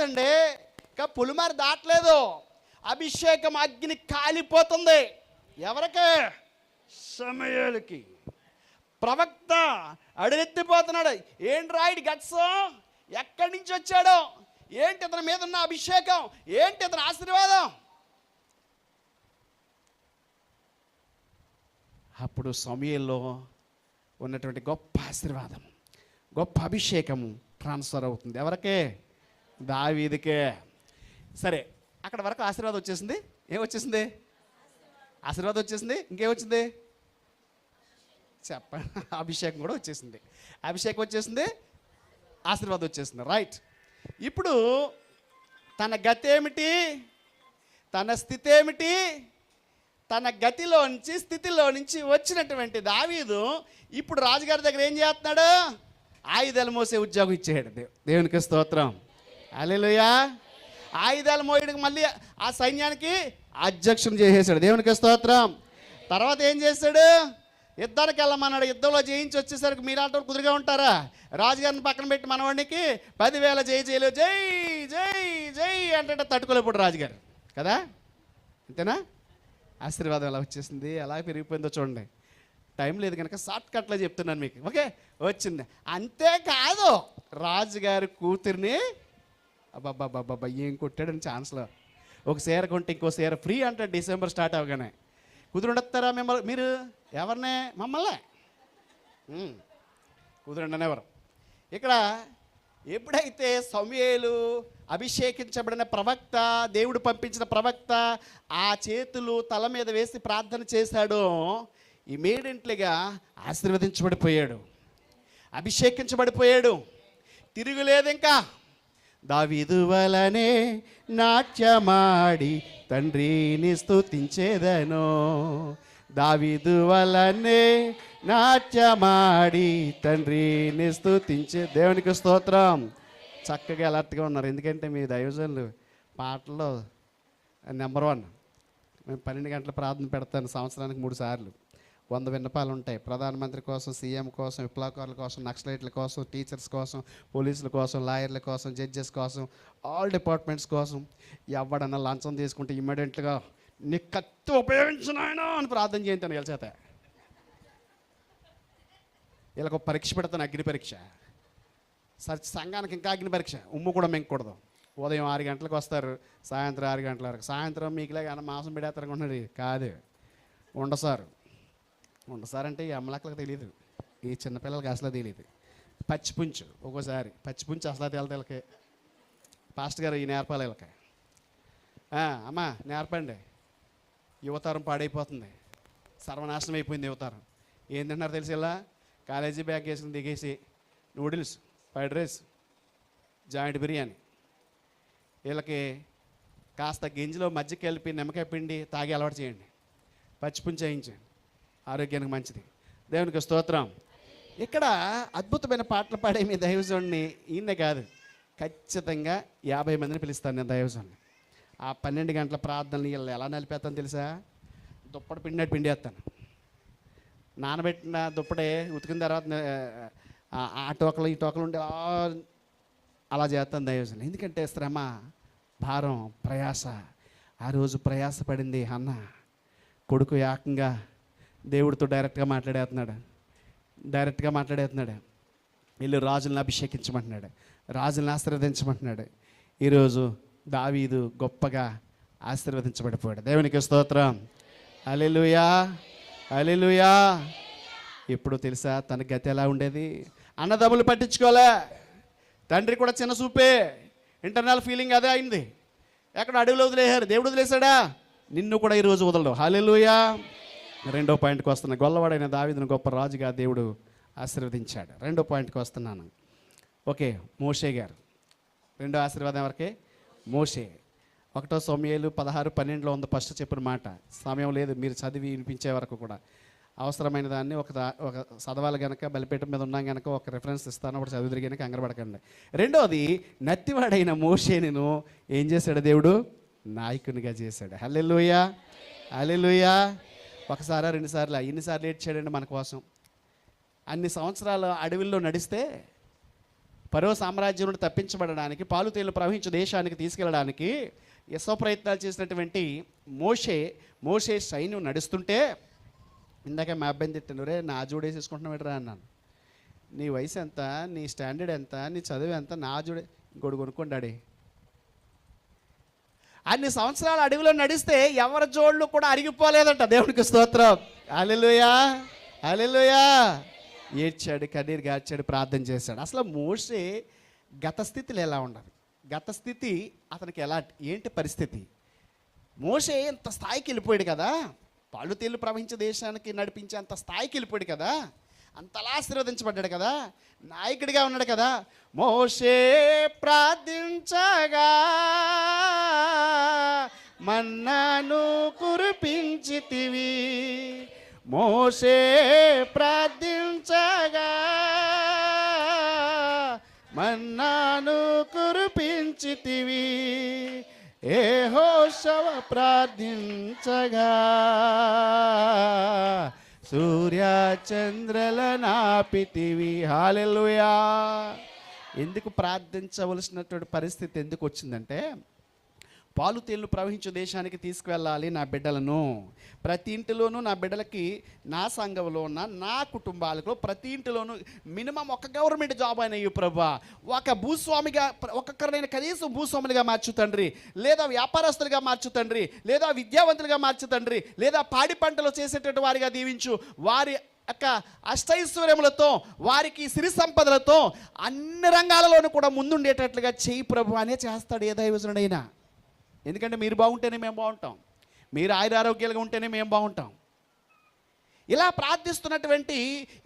కాదండి, ఇంకా పులిమారి దాటలేదు. అభిషేకం అగ్ని కాలిపోతుంది. ఎవరికి? సమూయేలుకి. ప్రవక్త అడుగెత్తిపోతున్నాడు. ఏంటి రాయుడు గట్స్? ఎక్కడి నుంచి వచ్చాడు? ఏంటి ఇతని మీద ఉన్న అభిషేకం? ఏంటి ఇతని ఆశీర్వాదం? అప్పుడు సమూయేలులో ఉన్నటువంటి గొప్ప ఆశీర్వాదం, గొప్ప అభిషేకము ట్రాన్స్ఫర్ అవుతుంది. ఎవరికే? దావీదుకే. సరే, అక్కడ వరకు ఆశీర్వాదం వచ్చేసింది. ఏమొచ్చేసింది? ఆశీర్వాదం వచ్చేసింది. ఇంకేమొచ్చింది చెప్ప? అభిషేకం కూడా వచ్చేసింది. అభిషేకం వచ్చేసింది, ఆశీర్వాదం వచ్చేసింది. రైట్. ఇప్పుడు తన గతి ఏమిటి? తన స్థితి ఏమిటి? తన గతిలో నుంచి, స్థితిలో నుంచి వచ్చినటువంటి దావీదు ఇప్పుడు రాజుగారి దగ్గర ఏం చేస్తున్నాడు? ఆయుధాలు మోసే ఉద్యోగం ఇచ్చేయడు. దేవునికి స్తోత్రం. హల్లెలూయా. ఆయుధాలు మోయడానికి మళ్ళీ ఆ సైన్యానికి అధ్యక్షుని చేసేసాడు. దేవునికి స్తోత్రం. తర్వాత ఏం చేశాడు? యుద్ధానికి వెళ్ళమన్నాడు. యుద్ధంలో జయించి వచ్చేసరికి మీరంటే కుదురుగా ఉంటారా? రాజుగారిని పక్కన పెట్టి మనవాడికి 10,000 జై జైలు, జై జై జై అంటే తట్టుకోలేప్పుడు రాజుగారు కదా. అంతేనా? ఆశీర్వాదం ఎలా వచ్చేసింది, ఎలా పెరిగిపోయిందో చూడండి. టైం లేదు కనుక షార్ట్ కట్లో చెప్తున్నాను మీకు. ఓకే, వచ్చింది. అంతేకాదు, రాజుగారి కూతుర్ని అబ్బాబ్బాబ్బా ఏం కొట్టాడని ఛాన్స్లో. ఒక సీర కొంటే ఇంకో సీర ఫ్రీ అంటే డిసెంబర్ స్టార్ట్ అవగానే. కుదురుండొస్తారా మిమ్మల్ని? మీరు ఎవరినే? మమ్మల్నే కుదురుండనెవరు. ఇక్కడ ఎప్పుడైతే సమూయేలు అభిషేకించబడిన ప్రవక్త, దేవుడు పంపించిన ప్రవక్త ఆ చేతులు తల మీద వేసి ప్రార్థన చేశాడో, ఇమీడియట్లీగా ఆశీర్వదించబడిపోయాడు, అభిషేకించబడిపోయాడు. తిరుగులేదు ఇంకా. దావీదు వలనే నాట్యమాడి తండ్రిని స్తుతించేదను, దావీదు వలనే నాట్యమాడి తండ్రిని స్తుతించే. దేవునికి స్తోత్రం. చక్కగా అలర్ట్గా ఉన్నారు. ఎందుకంటే మీ దైవజనులు పాటల్లో నెంబర్ 1. మేము 12 గంటల ప్రార్థన పెడతాను సంవత్సరానికి 3 సార్లు. 100 విన్నపాలు ఉంటాయి. ప్రధానమంత్రి కోసం, సీఎం కోసం, విప్లవకారుల కోసం, నక్సలైట్ల కోసం, టీచర్స్ కోసం, పోలీసుల కోసం, లాయర్ల కోసం, జడ్జెస్ కోసం, ఆల్ డిపార్ట్మెంట్స్ కోసం. ఎవడన్నా లంచం తీసుకుంటే ఇమ్మీడియట్గా నీ కత్తి ఉపయోగించిన ఆయన అని ప్రార్థన చేయించాను. గెలిచేత వీళ్ళకు పరీక్ష పెడతాను, అగ్ని పరీక్ష. సంఘానికి ఇంకా అగ్ని పరీక్ష. ఉమ్ము కూడా మెంకూడదు. ఉదయం 6 గంటలకు వస్తారు, సాయంత్రం 6 గంటల వరకు. సాయంత్రం మీకులే కానీ మాంసం పెడతారు ఉన్నది కాదు. ఉండసారంటే ఈ అమ్మలక్కలకు తెలియదు, ఈ చిన్నపిల్లలకి అసలు తెలియదు. పచ్చిపుంచు ఒక్కోసారి, పచ్చిపుంచు అసలు తెలకే. పాస్టర్ గారు ఈ నేర్పాలి వీళ్ళకి. అమ్మా నేర్పండి. యువతరం పాడైపోతుంది, సర్వనాశనం అయిపోయింది యువతరం. ఏం తింటున్నారు తెలిసి ఇలా? కాలేజీ బ్యాగ్ వేసుకుని దిగేసి noodles, fried rice, joint biryani. వీళ్ళకి కాస్త గింజలో మజ్జిగ కలిపి నిమ్మకాయ పిండి తాగి అలవాటు చేయండి. పచ్చిపుంచు వేయించండి, ఆరోగ్యానికి మంచిది. దేవునికి స్తోత్రం. ఇక్కడ అద్భుతమైన పాటలు పాడే మీ దైవజనుడిని ఈయనే కాదు, ఖచ్చితంగా 50 మందిని పిలుస్తాను నేను దైవజనుడిని. ఆ 12 గంటల ప్రార్థనలు వీళ్ళు ఎలా నలిపేస్తాను తెలుసా? దుప్పటి పిండినట్టు పిండేస్తాను. నానబెట్టిన దుప్పటే ఉతికిన తర్వాత ఆ టోకలు ఈ టోకలు ఉండే అలా చేస్తాను దైవజనులు. ఎందుకంటే శ్రమ, భారం, ప్రయాస. ఆ రోజు ప్రయాస పడింది అన్న. కొడుకు ఏకంగా దేవుడితో డైరెక్ట్గా మాట్లాడేస్తున్నాడు. వీళ్ళు రాజులను అభిషేకించమంటున్నాడు, రాజులను ఆశీర్వదించమంటున్నాడు. ఈరోజు దావీదు గొప్పగా ఆశీర్వదించబడిపోయాడు. దేవునికి స్తోత్రం. హల్లెలూయా, హల్లెలూయా. ఎప్పుడు తెలుసా తన గతి ఎలా ఉండేది? అన్నదమ్ములు పట్టించుకోలే, తండ్రి కూడా చిన్న చూపే, ఇంటర్నల్ ఫీలింగ్ అదే అయింది. ఎక్కడ అడవిలో వదిలేశారు, దేవుడు వదిలేశాడా? నిన్ను కూడా ఈరోజు వదలడు. హల్లెలూయా. 2వ పాయింట్కి వస్తున్నా. గొల్లవాడైన దావీదును గొప్ప రాజుగా దేవుడు ఆశీర్వదించాడు. 2వ పాయింట్కి వస్తున్నాను. ఓకే, మోషే గారు. 2వ ఆశీర్వాదం ఎవరికి? మోషే. 1 సమూయేలు 16:12 ఉంది ఫస్ట్ చెప్పిన మాట. సమయం లేదు, మీరు చదివి వినిపించే వరకు కూడా. అవసరమైన దాన్ని ఒక చదవాలి కనుక, బలిపీఠం మీద ఉన్నాం కనుక ఒక రిఫరెన్స్ ఇస్తాను, ఒకటి చదువుదిరి కనుక కంగారపడకండి. 2వది, నత్తివాడైన మోషేను ఏం చేశాడు దేవుడు? నాయకునిగా చేశాడు. హల్లెలూయా, హల్లెలూయా. 1 సారా 2 సార్లు ఎన్నిసార్లు ఏడ్చాడండి మన కోసం? అన్ని సంవత్సరాలు అడవిలో నడిస్తే ఫరో సామ్రాజ్యం నుండి తప్పించబడడానికి, పాలు తేళ్లు ప్రవహించే దేశానికి తీసుకెళ్ళడానికి ఎన్నో ప్రయత్నాలు చేసినటువంటి మోషే సైన్యం నడుస్తుంటే, ఇందాక మా అబ్బాయిని తిట్టాను, రే నా జోడేసేసుకుంటున్నావు ఎట్రా అన్నాను. నీ వయసు ఎంత, నీ స్టాండర్డ్ ఎంత, నీ చదువు ఎంత, నా జోడే ఇంకోటి కొనుక్కోండి. అన్ని సంవత్సరాలు అడవిలో నడిస్తే ఎవరి జోళ్ళు కూడా అరిగిపోలేదంట. దేవునికి స్తోత్రం. హల్లెలూయా, హల్లెలూయా. ఏడ్చాడు, కన్నీరు గార్చాడు, ప్రార్థన చేశాడు. అసలు మోషే గత స్థితిలో ఎలా ఉండదు, గత స్థితి అతనికి ఏంటి పరిస్థితి? మోషే ఇంత స్థాయికి వెళ్ళిపోయాడు కదా, పాలు తేళ్లు ప్రవహించే దేశానికి నడిపించే అంత స్థాయికి వెళ్ళిపోయాడు కదా, అంతలా ఆశీర్వదించబడ్డాడు కదా, నాయకుడిగా ఉన్నాడు కదా. మోషే ప్రార్థించగా మన్నాను కురిపించితివి, మోషే ప్రార్థించగా మన్నాను కురిపించితివి, యెహోషువ ప్రార్థించగా సూర్య చంద్రుల నాపితివి. హల్లెలూయా. ఎందుకు ప్రార్థించవలసినటువంటి పరిస్థితి ఎందుకు వచ్చిందంటే, పాలు తేళ్లు ప్రవహించే దేశానికి తీసుకువెళ్ళాలి నా బిడ్డలను. ప్రతి ఇంటిలోనూ నా బిడ్డలకి, నా సంఘంలో ఉన్న నా కుటుంబాలకు ప్రతి ఇంటిలోనూ మినిమం ఒక గవర్నమెంట్ జాబ్ అయిన ఈ ప్రభా, ఒక భూస్వామిగా ఒక్కొక్కరినైనా కనీసం భూస్వాములుగా మార్చు తండ్రి, లేదా వ్యాపారస్తులుగా మార్చు తండ్రి, లేదా విద్యావంతులుగా మార్చు తండ్రి, లేదా పాడి పంటలు చేసేటటువంటి వారిగా దీవించు. వారి యొక్క అష్టైశ్వర్యములతో, వారికి సిరి సంపదలతో అన్ని రంగాలలోనూ కూడా ముందుండేటట్లుగా చేయి ప్రభు అనే చేస్తాడు ఏ దైవజనుడైనా. ఎందుకంటే మీరు బాగుంటేనే మేము బాగుంటాం, మీరు ఆరోగ్యాలుగా ఉంటేనే మేము బాగుంటాం. ఇలా ప్రార్థిస్తున్నటువంటి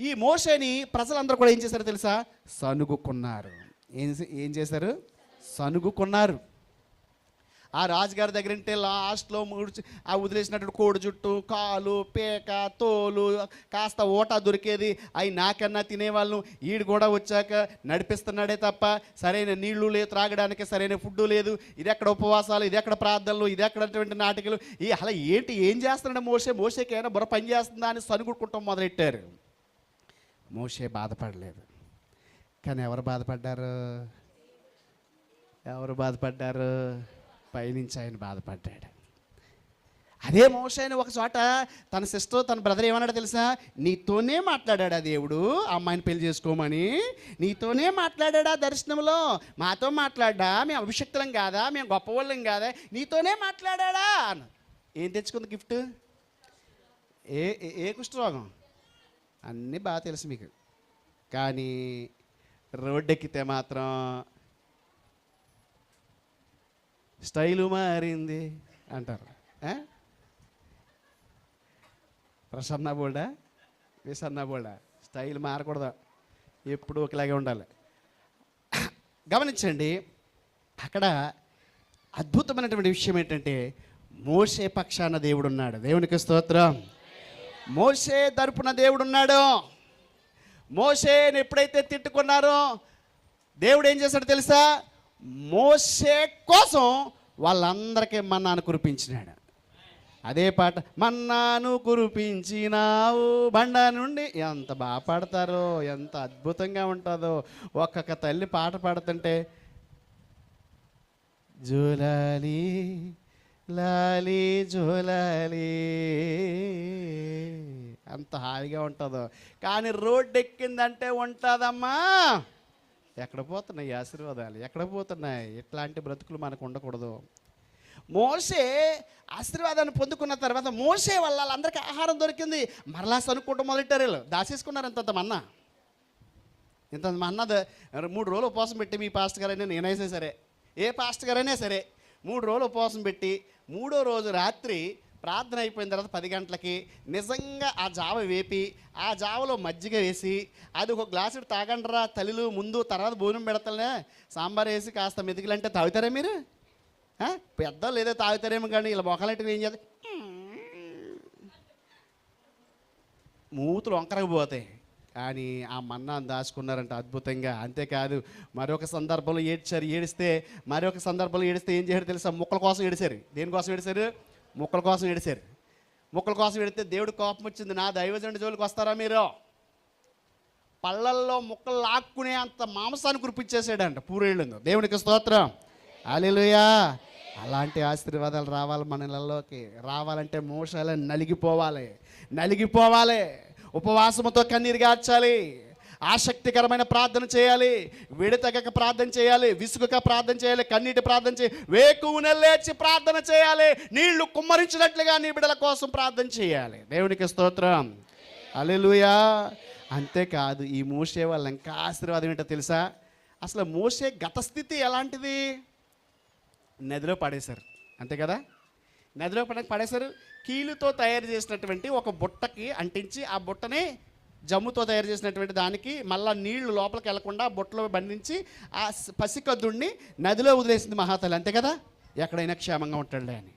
ఈ మోషేని ప్రజలందరూ కూడా ఏం చేశారో తెలుసా? సనుగుకున్నారు. ఏం చేశారు? సనుగుకున్నారు. ఆ రాజుగారి దగ్గర ఉంటే లాస్ట్లో ఆ వదిలేసినటువంటి కోడి జుట్టు, కాలు, పేక, తోలు, కాస్త ఓటా దొరికేది. అవి నాకన్నా తినేవాళ్ళు. ఈడు కూడా వచ్చాక నడిపిస్తున్నాడే తప్ప సరైన నీళ్లు లేదు, త్రాగడానికి సరైన ఫుడ్ లేదు. ఇది ఎక్కడ ఉపవాసాలు, ఇది ఎక్కడ ప్రార్థనలు, ఇది ఎక్కడటువంటి నాటికలు, అలా ఏం చేస్తున్నాడు మోషేకి ఏమైనా బుర్ర పని చేస్తుందా అని సనుగుకుంటాం మొదలెట్టారు. మోషే బాధపడలేదు. కానీ ఎవరు బాధపడ్డారు? పైనుంచి ఆయన బాధపడ్డాడు. అదే మోషేని ఒక చోట తన సిస్టర్, తన బ్రదర్ ఏమన్నాడు తెలుసా? నీతోనే మాట్లాడా దేవుడు అమ్మాయిని పెళ్లి చేసుకోమని, నీతోనే మాట్లాడా దర్శనంలో, మాతో మాట్లాడా, మేము అభిషక్తులం కాదా, మేము గొప్పవాళ్ళం కాదా, నీతోనే మాట్లాడా అని. ఏం తెచ్చుకుంది గిఫ్ట్? ఏ కుష్ఠరోగం? అన్నీ బాగా తెలుసు మీకు. కానీ రోడ్డెక్కితే మాత్రం స్టైలు మారింది అంటారు. ప్రసన్న బోల్డా, విసన్న బోల్డా, స్టైల్ మారకూడదు, ఎప్పుడు ఒకలాగే ఉండాలి. గమనించండి, అక్కడ అద్భుతమైనటువంటి విషయం ఏంటంటే, మోషే పక్షాన దేవుడు ఉన్నాడు. దేవునికి స్తోత్రం. మోషే తరపున దేవుడు ఉన్నాడు. మోషేని ఎప్పుడైతే తిట్టుకున్నారో దేవుడు ఏం చేశాడు తెలుసా? మోషే కోసం వాళ్ళందరికీ మన్నాను కురిపించినాడు. అదే పాట, మన్నాను కురిపించినావు బండ నుండి. ఎంత బాగా పాడతారో, ఎంత అద్భుతంగా ఉంటుందో. ఒక్కొక్క తల్లి పాట పాడుతుంటే జోలాలి లాలి జోలాలి అంత హాయిగా ఉంటుందో. కానీ రోడ్డు ఎక్కిందంటే ఉంటుందమ్మా. ఎక్కడ పోతున్నాయి ఆశీర్వాదాలు? ఎక్కడ పోతున్నాయి? ఇట్లాంటి బ్రతుకులు మనకు ఉండకూడదు. మోషే ఆశీర్వాదాన్ని పొందుకున్న తర్వాత మోషే వల్ల వాళ్ళందరికీ ఆహారం దొరికింది. మరలా సనుక్కుంటూ మొదలెట్టారు. దాచేసుకున్నారు ఇంత మన్నా. ఇంత మన్నా 3 రోజులు ఉపవాసం పెట్టి, మీ పాస్టర్ గారైనా నేనైనా సరే, ఏ పాస్టర్ గారైనా సరే 3 రోజులు ఉపవాసం పెట్టి 3వ రోజు రాత్రి ప్రార్థన అయిపోయిన తర్వాత 10 గంటలకి నిజంగా ఆ జావ వేపి, ఆ జావలో మజ్జిగ వేసి, అది ఒక గ్లాసుడు తాగండిరా తల్లిలు, ముందు తర్వాత భోజనం పెడతానే, సాంబార్ వేసి కాస్త మెతుకులంటే తాగుతారా మీరు? పెద్దలు ఏదో తాగుతారేమో, కానీ ఇలా మొక్కలంటే ఏం చేద్దాం, మూతులు వంకరకపోతాయి. కానీ ఆ మన్నాను దాచుకున్నారంట అద్భుతంగా. అంతేకాదు, మరొక సందర్భంలో ఏడిస్తే మరొక సందర్భంలో ఏడిస్తే ఏం చేశారు తెలుసా? ముక్కల కోసం ఏడిశారు. దేనికోసం ఏడిశారు? ముక్కల కోసం ఏడిశారు. ముక్కల కోసం ఏడితే దేవుడు కోపం వచ్చింది. నా దైవజనుడి జోలికి వస్తారా మీరు? పళ్ళల్లో ముక్కలు లాక్కునే అంత మాంసాన్ని కురిపించేసాడంట పూరేళ్ళు. దేవునికి స్తోత్రం, హల్లెలూయా. అలాంటి ఆశీర్వాదాలు రావాలి మన ఇళ్ళలోకి. రావాలంటే మోషాలే నలిగిపోవాలి. ఉపవాసంతో కన్నీరు గార్చాలి, ఆసక్తికరమైన ప్రార్థన చేయాలి, విడతగక ప్రార్థన చేయాలి, విసుగుక ప్రార్థన చేయాలి, కన్నీటి ప్రార్థన చేయాలి, వేకువన లేచి ప్రార్థన చేయాలి, నీళ్లు కుమ్మరించినట్లుగా నీ బిడ్డల కోసం ప్రార్థన చేయాలి. దేవునికి స్తోత్రం, హల్లెలూయా. అంతేకాదు, ఈ మోషే వాళ్ళ ఇంకా ఆశీర్వాదం ఏంటో తెలుసా? అసలు మోషే గత స్థితి ఎలాంటిది? నదిలో పడేశారు, అంతే కదా. నదిలో పడేశారు. కీలుతో తయారు చేసినటువంటి ఒక బుట్టకి అంటించి, ఆ బుట్టని జమ్ముతో తయారు చేసినటువంటి దానికి మళ్ళీ నీళ్లు లోపలికి వెళ్లకుండా బుట్టలో బంధించి ఆ పసికద్దుడిని నదిలో వదిలేసింది మహాతల్లి, అంతే కదా. ఎక్కడైనా క్షేమంగా ఉంటాడులే అని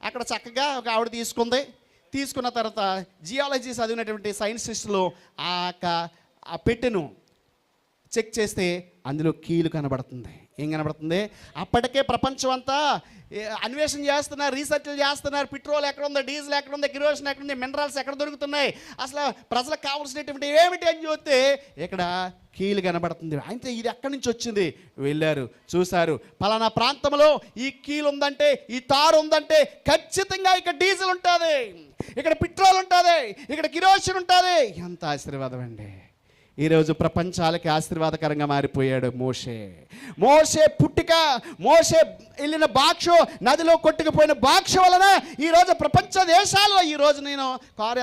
అక్కడ చక్కగా ఒక ఆవిడ తీసుకున్న తర్వాత జియాలజీ చదివినటువంటి సైంటిస్టులు ఆ పెట్టెను చెక్ చేస్తే అందులో కీలు కనబడుతుంది. ఏం కనబడుతుంది? అప్పటికే ప్రపంచం అంతా అన్వేషణ చేస్తున్నారు, రీసెర్చ్లు చేస్తున్నారు. పెట్రోల్ ఎక్కడ ఉందో, డీజిల్ ఎక్కడ ఉందో, కిరోసిన్ ఎక్కడ ఉంది, మినరల్స్ ఎక్కడ దొరుకుతున్నాయి, అసలు ప్రజలకు కావాల్సినటువంటి ఏమిటి అని చూస్తే ఇక్కడ కీలు కనబడుతుంది. అయితే ఇది ఎక్కడి నుంచి వచ్చింది? వెళ్ళారు, చూశారు. పలానా ప్రాంతంలో ఈ కీలు ఉందంటే, ఈ తారు ఉందంటే ఖచ్చితంగా ఇక్కడ డీజిల్ ఉంటుంది, ఇక్కడ పెట్రోల్ ఉంటుంది, ఇక్కడ కిరోసిన్ ఉంటుంది. ఎంత ఆశీర్వాదం అండి! ఈరోజు ప్రపంచాలకి ఆశీర్వాదకరంగా మారిపోయాడు మోషే పుట్టిక, మోషే వెళ్ళిన బాక్ష, నదిలో కొట్టుకుపోయిన బాక్ష వలన ఈరోజు ప్రపంచ దేశాల్లో ఈరోజు నేను కారు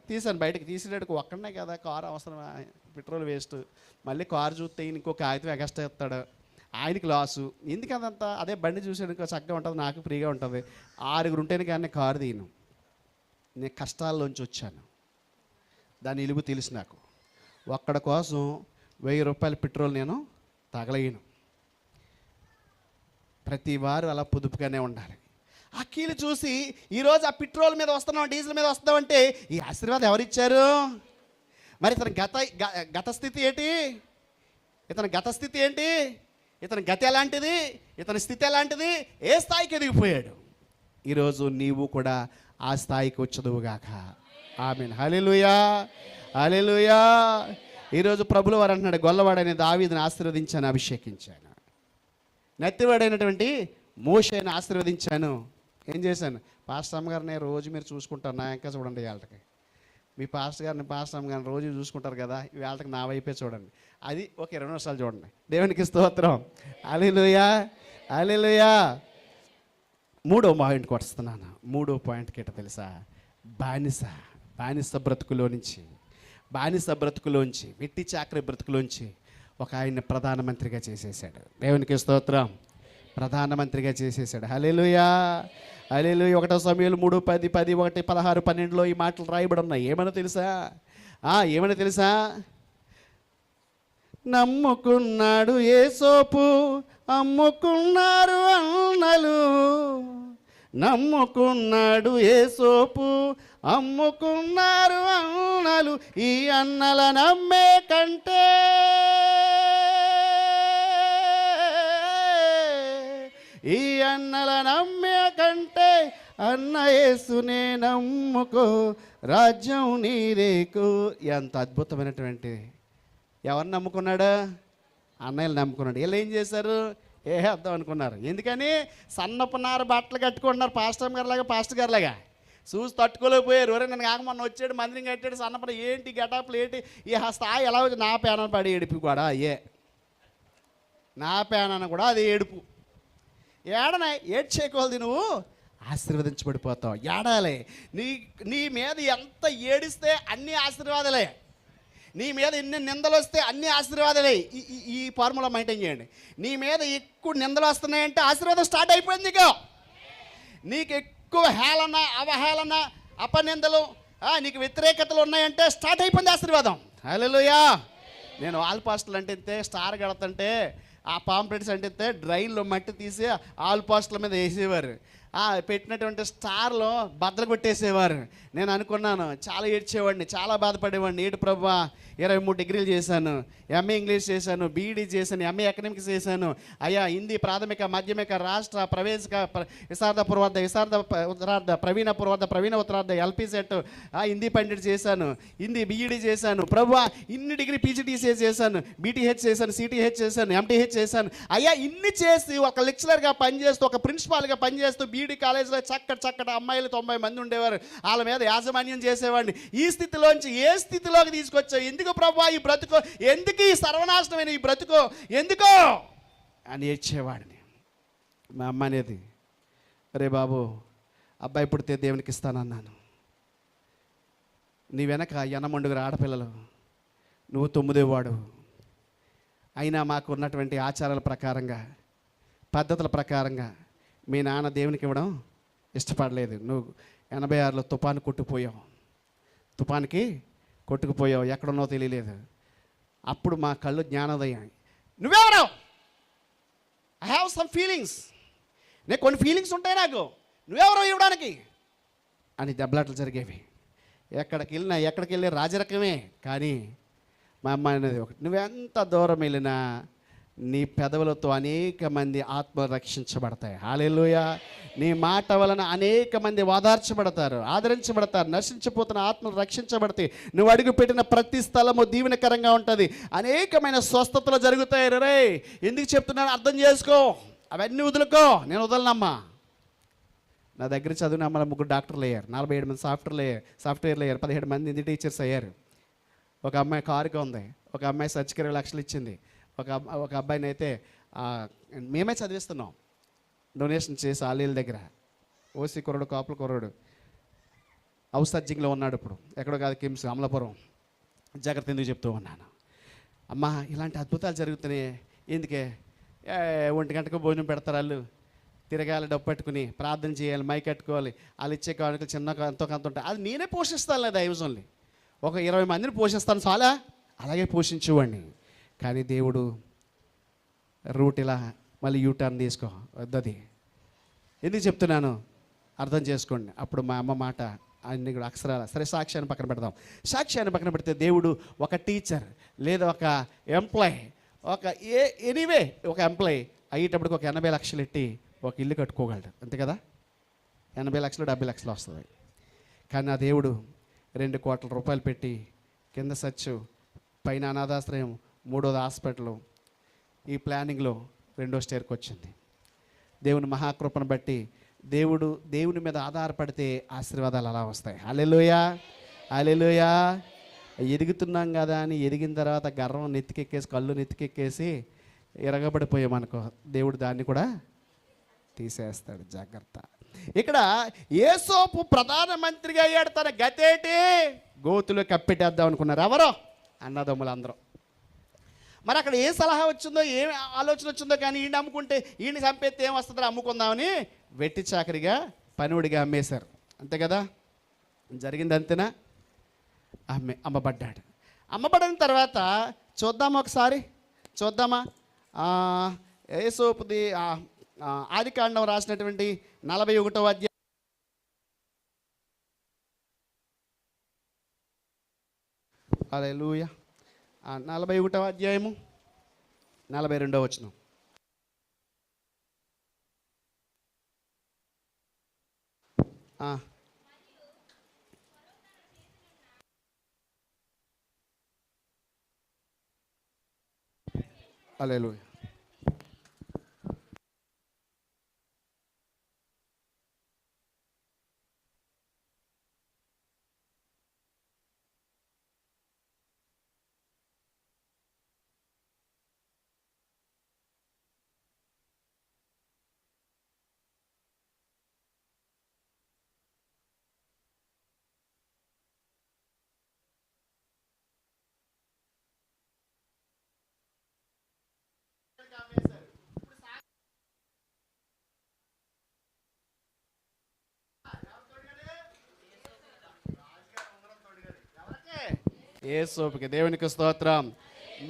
తీసాను, బయటకు తీసేటట్టుకు ఒక్కడనే కదా కారు అవసరం, పెట్రోల్ వేస్ట్, మళ్ళీ కారు చూస్తే ఇంకో కాగితం ఎగస్ట్రా ఇస్తాడు, ఆయనకి లాసు. ఎందుకంతా? అదే బండి చూసాడు చక్కగా ఉంటుంది, నాకు ఫ్రీగా ఉంటుంది. 6 ఉంటేనే కానీ కారు తీయను. నేను కష్టాల్లోంచి వచ్చాను, దాని ఇలుగు తెలుసు నాకు. ఒక్కడ కోసం 1000 రూపాయల పెట్రోల్ నేను తగలయ్యను. ప్రతి వారు అలా పొదుపుగానే ఉండాలి. ఆ కీలు చూసి ఈరోజు ఆ పెట్రోల్ మీద వస్తున్నాం, డీజిల్ మీద వస్తున్నామంటే ఈ ఆశీర్వాదం ఎవరిచ్చారు? మరి ఇతని గత స్థితి ఏంటి? ఇతని గతి ఎలాంటిది? ఇతని స్థితి ఎలాంటిది? ఏ స్థాయికి ఎదిగిపోయాడు? ఈరోజు నీవు కూడా ఆ స్థాయికి వచ్చదువుగాక. ఆమేన్, హల్లెలూయా, హల్లెలూయా. ఈరోజు ప్రభువు వారు అంటున్నాడు, గొల్లవాడైన దావీదుని ఆశీర్వదించాను, అభిషేకించాను. నెత్తివాడైనటువంటి మోషేని ఆశీర్వదించాను. ఏం చేశాను? పాస్టర్ అమ్మగారిని రోజు మీరు చూసుకుంటారు, నా ఇంకా చూడండి. వేళకి మీ పాస్టర్ అమ్మగారిని రోజు చూసుకుంటారు కదా, వేళకి నా వైపే చూడండి. అది ఒక 20 నిమిషాలు చూడండి. దేవునికి స్తోత్రం, హల్లెలూయా, హల్లెలూయా. 3వ పాయింట్కి వస్తున్నాను. 3వ పాయింట్కి ఏంటో తెలుసా? బానిస బ్రతుకులోంచి వెట్టి చాకరీ బ్రతుకులోంచి ఒక ఆయన ప్రధానమంత్రిగా చేసేసాడు. దేవునికి స్తోత్రం, ప్రధానమంత్రిగా చేసేసాడు. హల్లెలూయా, హల్లెలూయా. 1 సమూయేలు 3:10, 10, 1, 16, 12 ఈ మాటలు రాయబడి ఉన్నాయి. ఏమని తెలుసా? నమ్ముకున్నాడు యేసోపు, అమ్ముకున్నారు అన్నలు. నమ్ముకున్నాడు యేసోపు, అమ్ముకున్నారు అన్నలు. ఈ అన్నల నమ్మే కంటే అన్న యేసునే నమ్ముకో, రాజ్యం నీదేకు. ఎంత అద్భుతమైనటువంటి! ఎవరిని నమ్ముకున్నాడు? అన్నయ్యలు నమ్ముకున్నాడు. వీళ్ళు ఏం చేశారు? అర్థం అనుకున్నారు. ఎందుకని? సన్నపునార బట్టలు కట్టుకుంటున్నారు, పాస్టర్ గారిలాగా చూసి తట్టుకోలేకపోయారు. ఎవరైనా నన్ను కాకమొన్న వచ్చాడు, మందిరం కట్టాడు, సన్నపన ఏంటి గెటప్లు ఏంటి, ఈ స్థాయి ఎలా వచ్చి నా పేనాన్ని పడి ఏడుపు కూడా నా పేనాన్ని కూడా అది ఏడుపు. ఏడ్చేకోవాలి, నువ్వు ఆశీర్వదించబడిపోతావు. ఏడాలి. నీ మీద ఎంత ఏడిస్తే అన్ని ఆశీర్వాదాలే, నీ మీద ఎన్ని నిందలు వస్తే అన్ని ఆశీర్వాదాలే. ఈ ఫార్ములా మెయింటైన్ చేయండి. నీ మీద ఎక్కువ నిందలు వస్తున్నాయంటే ఆశీర్వాదం స్టార్ట్ అయిపోయింది. నీకు ఎక్కువ హేళన, అవహేళన, అపనిందలు, నీకు వ్యతిరేకతలు ఉన్నాయంటే స్టార్ట్ అయిపోయింది ఆశీర్వాదం. హల్లెలూయా. నేను ఆల్ పాస్టర్లు అంటే ఇంతే, స్టార్ కడతంటే ఆ పాంప్లెట్స్ అంటే డ్రైన్లో మట్టి తీసి ఆల్ పాస్టర్ల మీద వేసేవారు. పెట్టినటువంటి స్టార్లో బద్దలు కొట్టేసేవారు. నేను అనుకున్నాను, చాలా ఏడ్చేవాడిని, చాలా బాధపడేవాడిని. ఏడు ప్రభువా, 23 డిగ్రీలు చేశాను, ఎంఏ ఇంగ్లీష్ చేశాను, బీఈడీ చేశాను, ఎంఏ ఎకనామిక్స్ చేశాను అయ్యా, హిందీ ప్రాథమిక మాధ్యమిక రాష్ట్ర ప్రవేశిక విశారద పూర్వార్ధ విశారద ఉత్తరార్ధ ప్రవీణ పూర్వార్ధ ప్రవీణ ఉత్తరార్ధ ఎల్పీ సెట్ హిందీ పండిట్ చేశాను, హిందీ బీఈడీ చేశాను ప్రభువా, ఇన్ని డిగ్రీ పీజీటీసీఏ చేశాను, బీటీహెచ్ చేశాను, సిటీహెచ్ చేశాను, ఎంటీహెచ్ చేశాను అయ్యా. ఇన్ని చేసి ఒక లెక్చరర్గా పనిచేస్తూ, ఒక ప్రిన్సిపాల్గా పనిచేస్తూ, బీఈడీ కాలేజీలో చక్కటి అమ్మాయిలు 90 మంది ఉండేవారు, వాళ్ళ మీద యాజమాన్యం చేసేవాడిని. ఈ స్థితిలోంచి ఏ స్థితిలోకి తీసుకొచ్చావు? ఎందుకు ప్రభువా ఈ బ్రతుకు, ఎందుకు ఈ సర్వనాశనమైన ఈ బ్రతుకు, ఎందుకో అని ఏడ్చేవాడిని. మా అమ్మ అనేది, రే బాబు, అబ్బాయి పుడితే దేవునికి ఇస్తానన్నాను, నీ వెనక ఎనమండుగురు ఆడపిల్లలు, నువ్వు 9వ వాడు. అయినా మాకు ఉన్నటువంటి ఆచారాల ప్రకారంగా, పద్ధతుల ప్రకారంగా మీ నాన్న దేవునికి ఇవ్వడం ఇష్టపడలేదు. నువ్వు 86లో తుఫాను కొట్టుకుపోయావు, తుఫానికి కొట్టుకుపోయావు, ఎక్కడున్నావు తెలియలేదు. అప్పుడు మా కళ్ళు జ్ఞానోదయం. నువ్వెవరావు? ఐ హ్యావ్ సమ్ ఫీలింగ్స్, నేను కొన్ని ఫీలింగ్స్ ఉంటాయి నాకు, నువ్వెవరో ఇవ్వడానికి అని దెబ్బలాటలు జరిగేవి. ఎక్కడికి వెళ్ళి రాజరకమే. కానీ మా అమ్మ అనేది ఒకటి, నువ్వెంత దూరం వెళ్ళినా నీ పెదవులతో అనేక మంది ఆత్మలు రక్షించబడతాయి. హల్లెలూయా. నీ మాట వలన అనేక మంది ఓదార్చబడతారు, ఆదరించబడతారు, నశించిపోతున్న ఆత్మలు రక్షించబడతాయి. నువ్వు అడుగు పెట్టిన ప్రతి స్థలము దీవెనకరంగా ఉంటుంది, అనేకమైన స్వస్థతలు జరుగుతాయి. రే, ఎందుకు చెప్తున్నాను అర్థం చేసుకో, అవన్నీ వదులుకో. నేను వదలనమ్మా. నా దగ్గర చదివిన అమ్మ 3 డాక్టర్లు అయ్యారు, 47 మంది సాఫ్ట్వేర్లు అయ్యారు, 17 మంది హిందీ టీచర్స్ అయ్యారు. ఒక అమ్మాయి కారుగా ఉంది, ఒక అమ్మాయి సర్చికి 20 లక్షలు ఇచ్చింది, ఒక అబ్బాయిని అయితే మేమే చదివిస్తున్నాం డొనేషన్ చేసి ఆలీల దగ్గర. ఓసీ కుర్రాడు, కాపుల కుర్రాడు, హౌస్ సర్జింగ్లో ఉన్నాడు ఇప్పుడు, ఎక్కడో కాదు, కిమ్స్ అమలాపురం. జాగ్రత్త ఎందుకు చెప్తూ ఉన్నాను అమ్మా, ఇలాంటి అద్భుతాలు జరుగుతున్నాయి. ఎందుకే 1 గంటకు భోజనం పెడతారు వాళ్ళు, తిరగాలి, డబ్బు పెట్టుకుని ప్రార్థన చేయాలి, మైక్ కట్టుకోవాలి, వాళ్ళు ఇచ్చే కానుకలు చిన్న ఎంతో కొంత ఉంటాయి, అది నేనే పోషిస్తాను. లేదా దైవజనుల్ని ఒక 20 మందిని పోషిస్తాను చాలా, అలాగే పోషించేవాడిని. కానీ దేవుడు రూట్ ఇలా మళ్ళీ యూటర్న్ తీసుకో వద్దది. ఎందుకు చెప్తున్నాను అర్థం చేసుకోండి. అప్పుడు మా అమ్మ మాట అన్ని కూడా అక్షరాల సరే, సాక్ష్యాన్ని పక్కన పెడదాం. సాక్ష్యాన్ని పక్కన పెడితే దేవుడు ఒక టీచర్ లేదా ఒక ఎంప్లాయ్, ఎనీవే ఒక ఎంప్లాయ్ అయ్యేటప్పటికి ఒక 80 లక్షలు ఎట్టి ఒక ఇల్లు కట్టుకోగలడు, అంతే కదా. 80 లక్షలు 70 లక్షలు వస్తుంది. కానీ నా దేవుడు 2 కోట్ల రూపాయలు పెట్టి కింద సచ్చు, పైన అనాథాశ్రయం, 3వది హాస్పిటల్, ఈ ప్లానింగ్లో 2వ స్టేర్కి వచ్చింది. దేవుని మహాకృపను బట్టి దేవుని మీద ఆధారపడితే ఆశీర్వాదాలు అలా వస్తాయి. హల్లెలూయా, హల్లెలూయా. ఎదుగుతున్నాం కదా అని ఎదిగిన తర్వాత గర్వం నెత్తికెక్కేసి, కళ్ళు నెత్తికెక్కేసి ఎరగబడిపోయామనుకో, దేవుడు దాన్ని కూడా తీసేస్తాడు. జాగ్రత్త. ఇక్కడ యేసోపు ప్రధానమంత్రిగా అయ్యాడు, తన గతేటి గోతులో కప్పెట్టేద్దాం అనుకున్నారు ఎవరో అన్నదమ్ములు అందరూ. మరి అక్కడ ఏ సలహా వచ్చిందో, ఏం ఆలోచన వచ్చిందో, కానీ ఈయన అమ్ముకుంటే ఈయన చంపేస్తే ఏం వస్తుందో అమ్ముకుందామని వెట్టి చాకరిగా పనివుడిగా అమ్మేశారు, అంతే కదా. జరిగింది అంతేనా? అమ్మబడ్డాడు. అమ్మబడిన తర్వాత చూద్దామా యేసోపుది ఆదికాండం రాసినటువంటి 41వ అధ్యాయం, హల్లెలూయా, 41వ అధ్యాయము 42వ వచనం. హల్లెలూయా. యేసోపుకి, దేవునికి స్తోత్రం.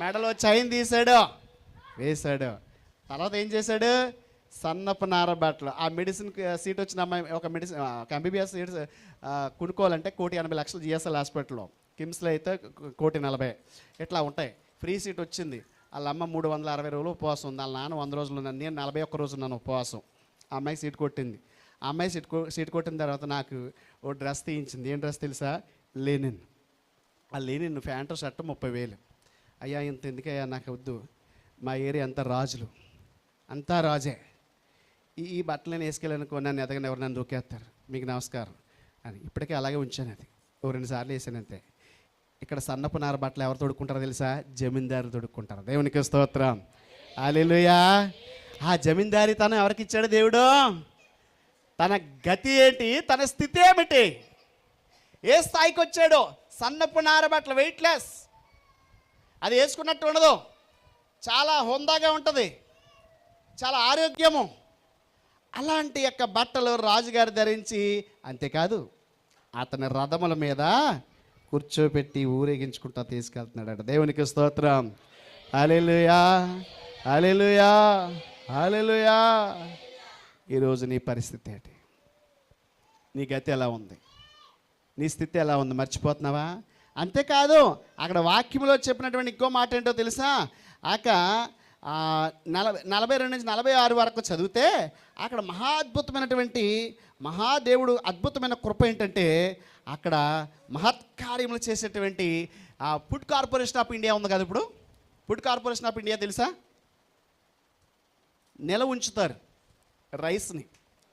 మెడలో చైన్ తీశాడు, వేశాడు. తర్వాత ఏం చేశాడు? సన్నపు నార బట్టలు. ఆ మెడిసిన్ సీట్ వచ్చిన అమ్మాయి ఒక మెడిసిన్ ఎంబీబీఎస్ సీట్ కొనుక్కోవాలంటే 1,80,00,000 జిఎస్ఎల్ హాస్పిటల్లో, కిమ్స్లో అయితే 1,40,00,000 ఇట్లా ఉంటాయి. ఫ్రీ సీట్ వచ్చింది. వాళ్ళ అమ్మ 360 రోజులు ఉపవాసం ఉంది, వాళ్ళ నాన్న 100 రోజులు ఉన్నాను, నేను 41 రోజు ఉన్నాను ఉపవాసం. ఆ అమ్మాయి సీట్ కొట్టింది. ఆ అమ్మాయి సీట్ కొట్టిన తర్వాత నాకు ఓ డ్రెస్ తీయించింది. ఏం డ్రెస్ తెలుసా? లెనిన్. ఆ లెనిన్ ప్యాంటు షర్టు 30,000. అయ్యా ఇంత ఎందుకయ్యా, నాకు వద్దు, మా ఏరియా అంతా రాజులు, అంతా రాజే, ఈ బట్టలు నేను వేసుకెళ్ళానుకో నన్ను ఎదగని ఎవరు నన్ను దూకేస్తారు, మీకు నమస్కారం అని. ఇప్పటికే అలాగే ఉంచాను. అది ఓ 2 సార్లు వేసాను అంతే. ఇక్కడ సన్నపు నార బట్టలు ఎవరు తొడుక్కుంటారో తెలుసా? జమీందారులు తొడుక్కుంటారు. దేవునికి స్తోత్రం, హల్లెలూయా. ఆ జమీందారీ తనం ఎవరికి ఇచ్చాడు దేవుడు? తన గతి ఏంటి, తన స్థితి ఏమిటి, ఏ స్థాయికి వచ్చాడో. సన్నపు నార బట్టలు వెయిట్లెస్, అది వేసుకున్నట్టు ఉండదు, చాలా హుందాగా ఉంటుంది, చాలా ఆరోగ్యము. అలాంటి యొక్క బట్టలు రాజుగారు ధరించి, అంతేకాదు అతని రథముల మీద కూర్చోపెట్టి ఊరేగించుకుంటా తీసుకెళ్తున్నాడట. దేవునికి స్తోత్రం, హల్లెలూయా, హల్లెలూయా, హల్లెలూయా. ఈరోజు నీ పరిస్థితి ఏంటి? నీ గతి ఎలా ఉంది? నీ స్థితి ఎలా ఉంది? మర్చిపోతున్నావా? అంతేకాదు అక్కడ వాక్యంలో చెప్పినటువంటి ఇంకో మాట ఏంటో తెలుసా? 42 నుంచి 46 వరకు చదివితే అక్కడ మహాదేవుడు అద్భుతమైన కృప ఏంటంటే, అక్కడ మహత్కార్యములు చేసేటువంటి ఫుడ్ కార్పొరేషన్ ఆఫ్ ఇండియా ఉంది కదా. ఇప్పుడు ఫుడ్ కార్పొరేషన్ ఆఫ్ ఇండియా తెలుసా? నిలవ ఉంచుతారు రైస్ని,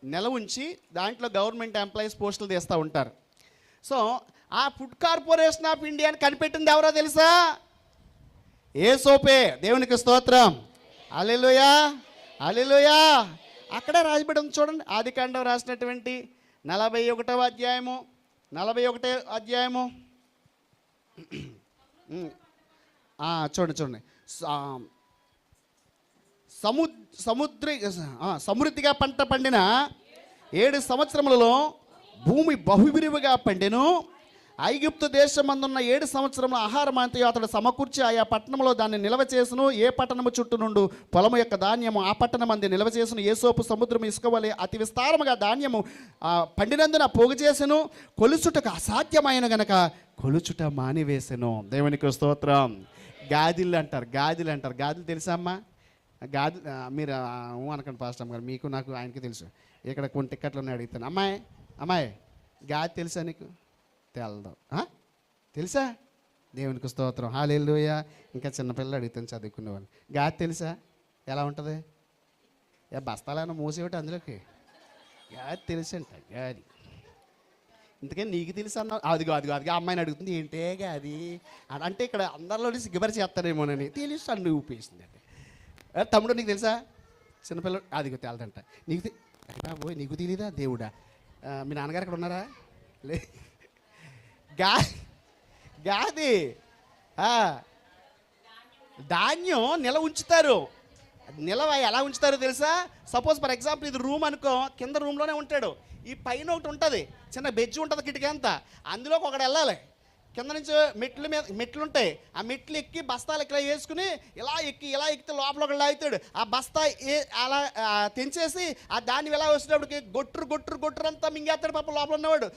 నిలవ ఉంచి దాంట్లో గవర్నమెంట్ ఎంప్లాయీస్ పోస్టులు తీస్తూ ఉంటారు. సో ఆ ఫుడ్ కార్పొరేషన్ ఆఫ్ ఇండియాని కనిపెట్టింది ఎవరో తెలుసా? యేసోపే. దేవునికి స్తోత్రం, హల్లెలూయా, హల్లెలూయా. అక్కడే రాజబడి ఉంది చూడండి. ఆదికాండం రాసినటువంటి 41వ అధ్యాయము చూడండి. సమృద్ధిగా పంట పండిన 7 సంవత్సరములలో భూమి బహువిరివిగా పండెను. ఐగుప్తు దేశమందున్న 7 సంవత్సరముల ఆహారం అంతయు అతడు సమకూర్చి ఆయా పట్టణంలో దాన్ని నిల్వ చేసును. ఏ పట్టణము చుట్టూ నుండి పొలము యొక్క ధాన్యము ఆ పట్టణం అంది నిల్వ చేసును. యేసోపు సముద్రం ఇసుక వలె అతి విస్తారముగా ధాన్యము పండినందున పోగు చేసెను. కొలుచుటకు అసాధ్యమైన గనక కొలుచుట మానివేసెను. దేవునికి స్తోత్రం. గాదిళ్ళు అంటారు. గాదిలు తెలుసా అమ్మా? గాది మీరు అనకండి పాస్టర్ గారు, మీకు నాకు ఆయనకి తెలుసు. ఇక్కడ కొన్ని టిక్కెట్లు ఉన్నాయి, అడుగుతాను. అమ్మాయి గాది తెలుసా నీకు? తెలదు. తెలుసా? దేవునికి స్తోత్రం, హల్లెలూయా. ఇంకా చిన్నపిల్లలు అడుగుతాను, చదువుకునేవాళ్ళు. గాది తెలుసా? ఎలా ఉంటుంది? బస్తాలైనా మూసేవాటి అందులోకి. గాది తెలుసంట, గాది. ఇంతకని నీకు తెలుసు అన్నా. అదిగో అమ్మాయిని అడుగుతుంది, ఏంటే గాది అంటే ఇక్కడ అందరిలోని సిగ్గుపరి చేస్తానేమోనని తెలుసు అన్ని ఊపేసింది. అంటే తమ్ముడు నీకు తెలుసా? చిన్నపిల్లడు అదిగో తేలదంట. పోయి నీకు తెలీదా? దేవుడా, మీ నాన్నగారు అక్కడ ఉన్నారా? లే. గాది ధాన్యం నిలవ ఉంచుతారు. నిలవ ఎలా ఉంచుతారో తెలుసా? సపోజ్ ఫర్ ఎగ్జాంపుల్ ఇది రూమ్ అనుకో, కింద రూమ్లోనే ఉంటాడు. ఈ పైన ఒకటి ఉంటుంది, చిన్న బెజ్జి ఉంటుంది కిటికీ అంతా, అందులోకి ఒకటి వెళ్ళాలి. కింద నుంచి మెట్లు ఉంటాయి. ఆ మెట్లు ఎక్కి బస్తాలు ఇక్కడ వేసుకుని ఇలా ఎక్కితే లోపల ఒకటి లాగుతాడు. ఆ బస్తా అలా తెంచేసి ఆ దాన్ని ఇలా వచ్చేటప్పటికి గొట్టురు అంతా మింగేస్తాడు. పాప లోపల ఉన్నవాడు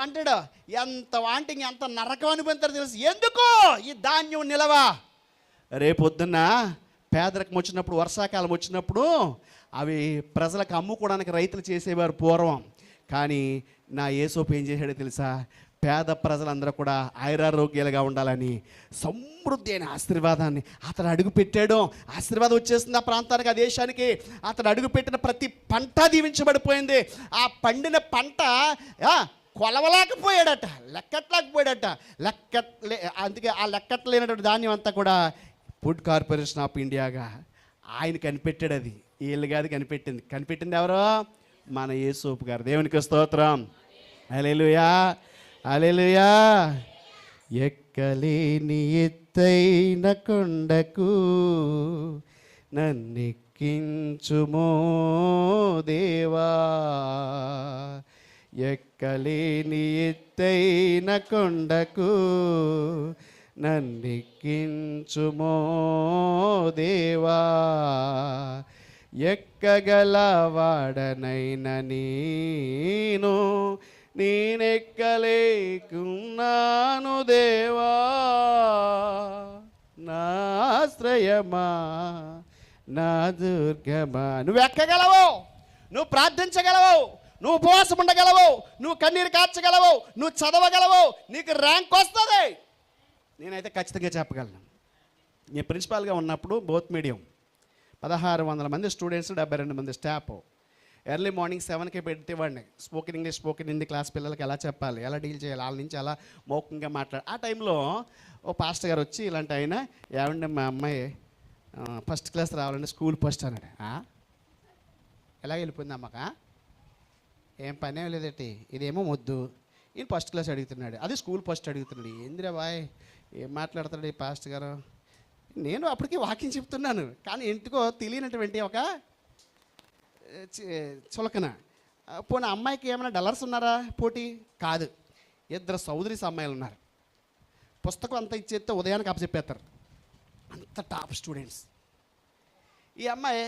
అంటాడు. ఎంత వాంటింగ్, ఎంత నరకం అనిపోతారు తెలుసు. ఎందుకు? ఈ ధాన్యం నిలవ. రేపొద్దున్న పేదరికం వచ్చినప్పుడు, వర్షాకాలం వచ్చినప్పుడు అవి ప్రజలకు అమ్ముకోవడానికి రైతులు చేసేవారు పూర్వం. కానీ నా యేసోపు ఏం చేశాడో తెలుసా? పేద ప్రజలందరూ కూడా ఆయురారోగ్యాలుగా ఉండాలని సమృద్ధి అయిన ఆశీర్వాదాన్ని అతను అడుగుపెట్టాడు. ఆశీర్వాదం వచ్చేసింది ఆ ప్రాంతానికి, ఆ దేశానికి. అతను అడుగుపెట్టిన ప్రతి పంట దీవించబడిపోయింది. ఆ పండిన పంట కొలవలేకపోయాడట, లెక్కట్లేకపోయాడట. అందుకే ఆ లెక్కట్లేనటువంటి ధాన్యం అంతా కూడా ఫుడ్ కార్పొరేషన్ ఆఫ్ ఇండియాగా ఆయన కనిపెట్టాడు. అది వీళ్ళు కాదు కనిపెట్టింది ఎవరో? మన యేసోపు గారు. దేవునికి స్తోత్రం, హల్లెలూయా, హల్లెలూయా. ఎక్కలేని ఎత్తైన కొండకు నన్నెక్కించుమో దేవా, ఎక్కలేని ఎత్తైన కొండకు నన్నెక్కించుమో దేవా, ఎక్కగలవాడనైన నేనెక్కలేకున్నాను దేవా, నా ఆశ్రయమా నా దుర్గమా. నువ్వు ఎక్కగలవు, నువ్వు ప్రార్థించగలవు, నువ్వు ఉపవాసం ఉండగలవు, నువ్వు కన్నీరు కార్చగలవు, నువ్వు చదవగలవు, నీకు ర్యాంక్ వస్తుంది. నేనైతే ఖచ్చితంగా చెప్పగలను. నేను ప్రిన్సిపాల్గా ఉన్నప్పుడు బోత్ మీడియం 1600 మంది స్టూడెంట్స్, 72 మంది స్టాఫ్. ఎర్లీ మార్నింగ్ 7కి పెట్టేవాడిని. Spoken English, spoken Hindi class పిల్లలకి ఎలా చెప్పాలి, ఎలా డీల్ చేయాలి, వాళ్ళ నుంచి ఎలా మౌఖికంగా మాట్లాడాలి. ఆ టైంలో ఓ పాస్టర్ గారు వచ్చి ఇలాంటి ఆయన, ఏమంటే మా అమ్మాయి ఫస్ట్ క్లాస్ రావాలంటే స్కూల్ ఫస్ట్ అన్నాడు. ఎలా వెళ్ళిపోయింది అమ్మక, ఏం పని ఏం లేదటి, ఇదేమో మొద్దు, ఈయన ఫస్ట్ క్లాస్ అడుగుతున్నాడు, అది స్కూల్ ఫస్ట్ అడుగుతున్నాడు. ఏందిరా బాయ్, ఏం మాట్లాడతాడు ఈ పాస్టర్ గారు. నేను అప్పటికి వాకింగ్ చెప్తున్నాను, కానీ ఎందుకో తెలియనటువంటి ఒక చులకన. పోనీ అమ్మాయికి ఏమైనా డల్లర్స్ ఉన్నారా పోటీ? కాదు, 2 సౌదరీస్ అమ్మాయిలు ఉన్నారు. పుస్తకం అంతా ఇచ్చేస్తే ఉదయానికి అప్పచెప్పేస్తారు, అంత టాప్ స్టూడెంట్స్. ఈ అమ్మాయి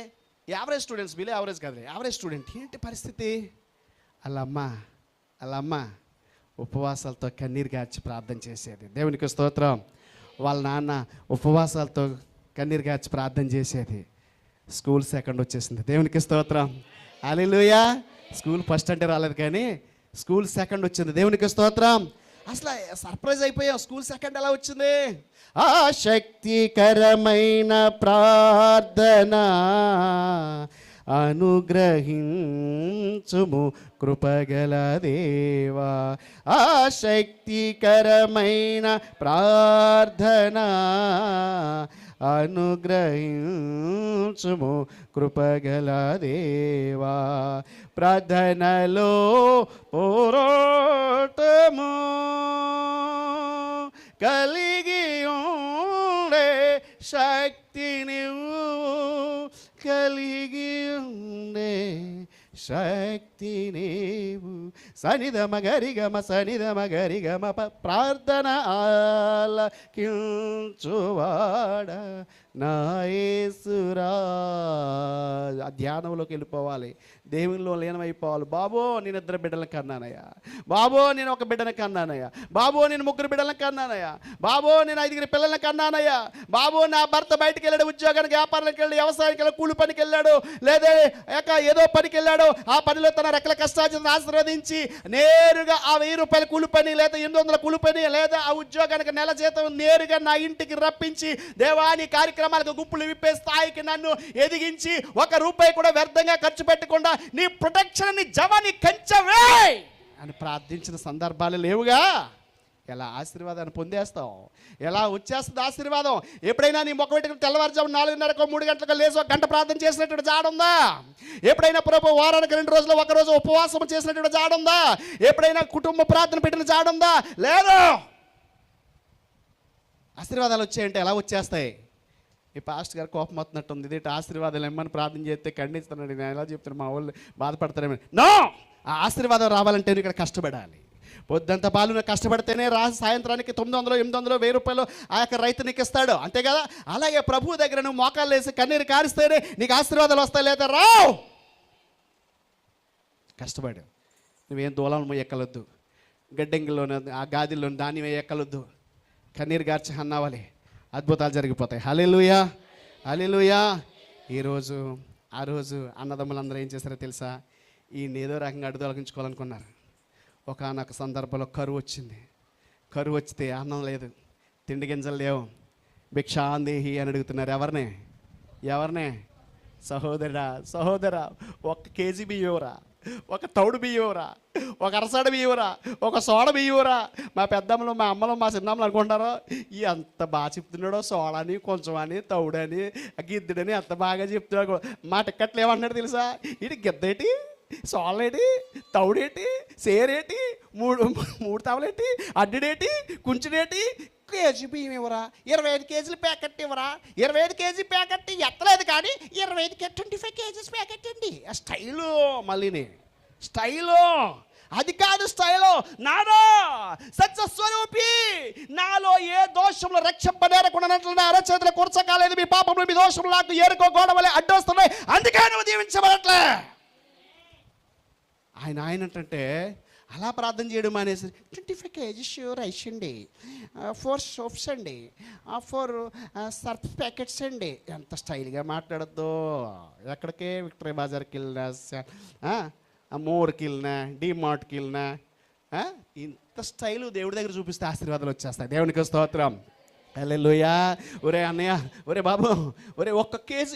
యావరేజ్ స్టూడెంట్స్, బిలో యావరేజ్ కాదు, యావరేజ్ స్టూడెంట్. ఏంటి పరిస్థితి? అలా అమ్మ ఉపవాసాలతో కన్నీరు గార్చి ప్రార్థన చేసేది. దేవునికి స్తోత్రం. వాళ్ళ నాన్న ఉపవాసాలతో కన్నీరు గార్చి ప్రార్థన చేసేది. స్కూల్ సెకండ్ వచ్చేసింది. దేవునికి స్తోత్రం. హల్లెలూయా. స్కూల్ ఫస్ట్ అంటే రాలేదు, కానీ స్కూల్ సెకండ్ వచ్చింది. దేవునికి స్తోత్రం. అసలు సర్ప్రైజ్ అయిపోయాం, స్కూల్ సెకండ్ ఎలా వచ్చింది? ఆసక్తికరమైన ప్రార్థన అనుగ్రహించుము కృపగల దేవా, ఆసక్తికరమైన ప్రార్థన అనుగ్రహించుము కృపగల దేవా, ప్రార్థనలో పోరాటము కలిగి ఉండే శక్తి నువ్వు, కలిగి ఉండే శక్తి నీవు. సనిధమ గరిగమ సనిధమ గరిగమ ప్రార్థన ఆలకించువాడ నా యేసురా. ఆ ధ్యానంలోకి వెళ్ళిపోవాలి, దేవునిలో లీనమైపోవాలి. బాబో నేను 2 బిడ్డలను కన్నానయ్యా, బాబో నేను 1 బిడ్డను కన్నానయ్యా, బాబో నేను 3 బిడ్డలను కన్నానయ్యా, బాబో నేను 5 పిల్లలను కన్నానయ్యా, బాబో నా భర్త బయటికి వెళ్ళాడు, ఉద్యోగానికి, వ్యాపారానికి వెళ్ళాడు, వ్యవసాయానికి వెళ్ళాడు, కూలి పనికి వెళ్ళాడు, లేదా ఏదో పనికి వెళ్ళాడు. ఆ పనిలో తన రెక్కల కష్టార్జితను ఆశీర్వదించి నేరుగా ఆ 1000 రూపాయల కూలి పని, లేదా 800 కూలి పని, లేదా ఆ ఉద్యోగానికి నెల జీతం నేరుగా నా ఇంటికి రప్పించి దేవాని కార్యక్రమాలకు గుప్పులు విప్పే స్థాయికి నన్ను ఎదిగించి 1 రూపాయి కూడా వ్యర్థంగా ఖర్చు పెట్టకుండా నీ ప్రొటెక్షన్, నీ జవాని కంచవే అని ప్రార్థించిన సందర్భాలు లేవుగా. ఎలా ఆశీర్వాదాన్ని పొందేస్తాం, ఎలా వచ్చేస్తుంది ఆశీర్వాదం? ఎప్పుడైనా నీ మొక్క పెట్టుకుని తెల్లవారుజాము 4:30కో 3 గంటలకు లేచి 1 గంట ప్రార్థన చేసినట్టు జాడుందా? ఎప్పుడైనా ప్రభు వారానికి 2 రోజులు 1 రోజు ఉపవాసం చేసినట్టు జాడుందా? ఎప్పుడైనా కుటుంబ ప్రార్థన పెట్టిన జాడుందా? లేదు. ఆశీర్వాదాలు వచ్చాయంటే ఎలా వచ్చేస్తాయి? ఈ పాస్ట్ గారు కోపం వస్తున్నట్టుంది, ఇదేంటి ఆశీర్వాదాలు ఏమని ప్రార్థన చేస్తే ఖండిస్తున్నాడు, నేను ఎలా చెప్తున్నాను, మా వాళ్ళు బాధపడతారేమో. నో, ఆ ఆశీర్వాదం రావాలంటే ఇక్కడ కష్టపడాలి. పొద్దంతా పాలు కష్టపడితేనే సాయంత్రానికి 900, 800, 1000 రూపాయలు ఆ యొక్క రైతు నీకు ఇస్తాడు, అంతే కదా? అలాగే ప్రభు దగ్గర నువ్వు మోకాళ్ళు వేసి కన్నీరు కారిస్తేనే నీకు ఆశీర్వాదాలు వస్తాయి, లేదా రావు. కష్టపడు. నువ్వేం దూలం ఎక్కలొద్దు, గడ్డంగిలోనే ఆ గాదిలోని ధాన్యం ఎక్కలొద్దు, కన్నీరు గార్చి అన్నావాలి, అద్భుతాలు జరిగిపోతాయి. హల్లెలూయా, హల్లెలూయా. ఆ రోజు అన్నదమ్ములందరూ ఏం చేశారో తెలుసా? ఈయన ఏదో రకంగా అడుగుదలగించుకోవాలనుకున్నారు. ఒకానొక సందర్భంలో కరువు వచ్చింది. కరువు వచ్చితే అన్నం లేదు, తిండి గింజలు లేవు, భిక్షాందేహి అని అడుగుతున్నారు. ఎవరినే? సహోదరా 1 కేజీ బియ్యంరా, 1 తౌడు బియ్యంరా, 1 అరసాడు బియ్యంరా, 1 సోడ బియ్యంరా. మా పెద్దమ్మలు, మా అమ్మలు, మా చిన్నమ్మలు అనుకుంటారో ఎంత బాగా చెప్తున్నాడో, సోడని, కొంచెమని, తౌడని, గిద్దెడని ఎంత బాగా చెప్తున్నాడు. మా టిక్కట్లు ఏమంటున్నాడు తెలుసా? ఇది గిద్దేటి, సోళ్ళేటి, తౌడేటి, సేరేటి, 3 తవలేటి, అడ్డేటి, కుంచుడేటి, కేజీ బియ్యం ఇవ్వరా, 25 కేజీల ప్యాకెట్ ఇవ్వరా, 25 కేజీ ప్యాకెట్ ఎత్తలేదు, కానీ 25 25 కేజీస్ ప్యాకెట్ అండి. ఆ స్టైలు, మళ్ళీని స్టైలు అది కాదు స్టైలు. నాలో సత్యస్వరూపి, నాలో ఏ దోషంలో రక్షింపనేరకుండా అరచేతులు కూర్చకాలేదు. మీ పాపంలో మీ దోషంలో నాకు ఏరుకో గోడ వలె అడ్డొస్తున్నాయి, అందుకే నువ్వు దీవించబడట్లే. ఆయన ఏంటంటే అలా ప్రార్థన చేయడం మానేసి 25 kgs రైస్ అండి, 4 సోప్స్ అండి, 4 సర్ఫ్ ప్యాకెట్స్ అండి. ఎంత స్టైల్గా మాట్లాడద్దు. ఎక్కడికే విక్టరీ బజార్కి వెళ్ళినా, మోర్కి వెళ్ళినా, డిమార్ట్కి వెళ్ళినా ఇంత స్టైలు దేవుడి దగ్గర చూపిస్తే ఆశీర్వాదాలు వచ్చేస్తాయి. దేవునికి స్తోత్రం. హల్లెలూయా. ఒరే అన్నయ్య, ఒరే బాబు, ఒరే 1 kg